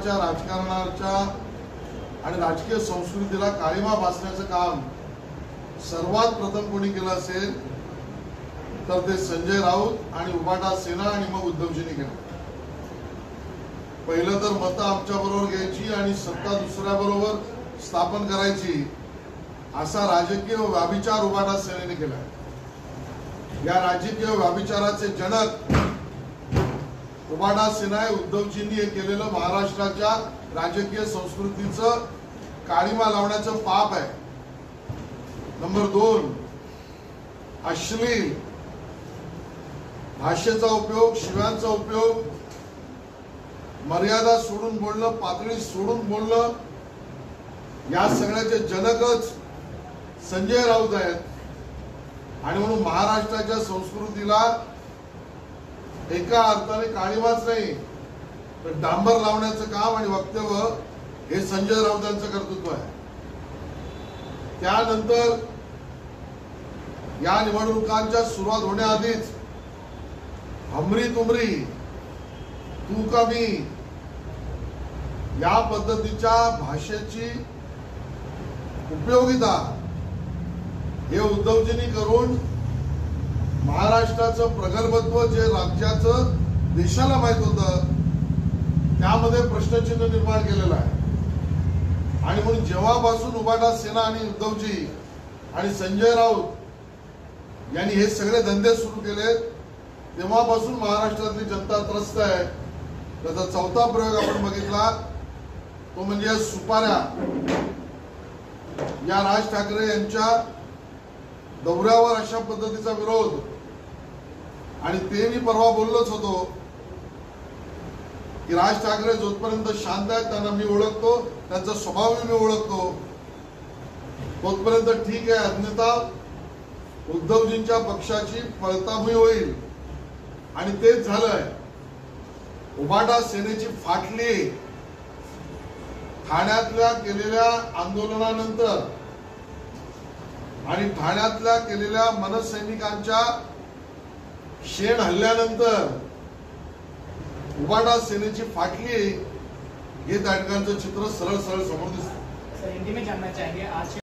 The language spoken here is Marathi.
महाराष्ट्राच्या राजकारणाच्या आणि राजकीय संस्कृतीला काळिमा फासण्याचं काम सर्वात प्रथम कोणी केलं असेल तर ते संजय राऊत आणि उबाटा सेना आणि मग उद्धवजींनी केलं। पहिलं तर मतं आमच्या बरोबर घ्यायची आणि सत्ता दुसऱ्या बरोबर स्थापन करायची असा राजकीय व्याभिचार उबाटा सेनेने केला। या राजकीय व्याभिचाराचे जनक उबाटा सेना आहे। उद्धवजींनी हे केलेलं महाराष्ट्राच्या राजकीय संस्कृतीचं काळिमा लावण्याचं पाप आहे। नंबर 2, अश्लील भाषेचा उपयोग, शिव्यांचा उपयोग, मर्यादा सोडून बोलणं, पातळी सोडून बोलणं, या सगळ्याचे जनकच संजय राऊत आहेत। आणि म्हणून महाराष्ट्राच्या संस्कृतीला एका अर्थाने काळिमाच नाही तर डांबर लावण्याचं काम आणि वक्तव्य हे संजय राऊतांचं कर्तृत्व आहे। त्यानंतर या निवडणुकांच्या सुरुवात होण्याआधीच हमरी तुमरी तू का मी या पद्धतीच्या भाषेची उपयोगिता हे उद्धवजींनी करून महाराष्ट्राचं प्रगल्भत्व जे राज्याचं देशाला माहित होतं त्यामध्ये प्रश्नचिन्ह निर्माण केलेलं आहे। आणि म्हणून जेव्हापासून उबाटा सेना आणि उद्धवजी आणि संजय राऊत यांनी हे सगळे धंदे सुरू केले तेव्हापासून महाराष्ट्रातली जनता त्रस्त आहे। त्याचा चौथा प्रयोग आपण बघितला तो म्हणजे सुपाऱ्या या राज ठाकरे यांच्या दौऱ्यावर अशा पद्धतीचा विरोध। आणि ते मी परवा बोललोच होतो की राज ठाकरे जोपर्यंत शांत आहेत त्यांना मी ओळखतो, त्यांचा स्वभावही मी ओळखतो, तोपर्यंत ठीक आहे, अन्यथा उद्धवजींच्या पक्षाची पळताभुई होईल। आणि तेच झालंय। उबाटा सेनेची फाटली ठाण्यातल्या केलेल्या आंदोलनानंतर आणि ठाण्यातल्या केलेल्या मनसैनिकांच्या शेण हल्ल्यानंतर उबाटा सेनेची फाटली हे त्या ठिकाणचं चित्र सरळ सरळ समोर दिसतं। सर, हिंदी में जानना चाहेंगे आज